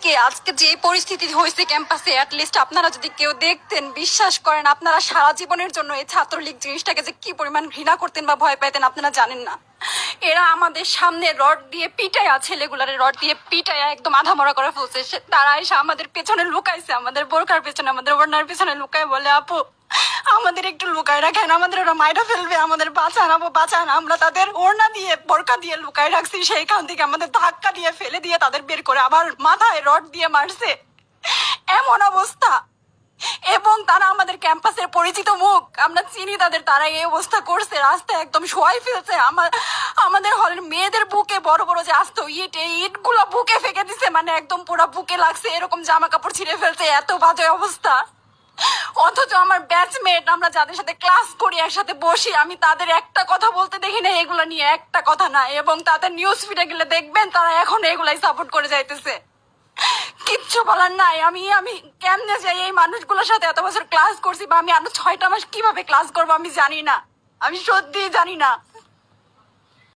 আজকে যে পরিস্থিতি হয়েছে ক্যাম্পাসে, অ্যাটলিস্ট আপনারা যদি কেউ দেখতেন, বিশ্বাস করেন আপনারা সারা জীবনের জন্য এই ছাত্রলীগ জিনিসটাকে যে কি পরিমাণ ঘৃণা করতেন বা ভয় পাইতেন আপনারা জানেন না। এরা আমাদের সামনে রড দিয়ে পিটায়া, ছেলেগুলারে রড দিয়ে পিটায়া একদম আধা মরা করে ফেলছে। তারা এসে আমাদের পেছনে লুকাইছে, আমাদের বোরকার পেছনে, আমাদের ওড়নার পেছনে লুকায় বলে, আপু আমাদের একটু লুকায় রাখেন, আমাদের ওরা মাইরা ফেলবে, আমাদের বাঁচান আপু বাঁচান। আমরা তাদের ওড়না দিয়ে বোরকা দিয়ে লুকায় রাখছি, সেইখান থেকে আমাদের ধাক্কা দিয়ে ফেলে দিয়ে তাদের বের করে আবার মাথায় রড দিয়ে মারছে। এমন অবস্থা। এবং তারা আমাদের ক্যাম্পাসের পরিচিত মুখ, আমরা চিনি তাদের, তারা এই অবস্থা করছে, রাস্তায় একদম শোয়াই ফেলছে। আমাদের হলের মেয়েদের বুকে বড় বড় যে আসতো ইট, এই ইট গুলো বুকে ফেঁকে দিছে, মানে একদম পুরো বুকে লাগছে, এরকম জামা কাপড় ছিঁড়ে ফেলছে, এত বাজে অবস্থা। অথচ আমার ব্যাচমেট, আমরা যাদের সাথে ক্লাস করি, একসাথে বসি, আমি তাদের একটা কথা বলতে দেখি না এগুলো নিয়ে, একটা কথা না। এবং তাদের নিউজ ফিডে গেলে দেখবেন তারা এখন এগুলাই সাপোর্ট করে যাইতেছে। কিচ্ছু বলার নাই। আমি আমি কেমনে যাই এই মানুষগুলোর সাথে এত বছর ক্লাস করছি, বা আমি আরো 6টা মাস কিভাবে ক্লাস করবো আমি জানি না, আমি সত্যি জানি না।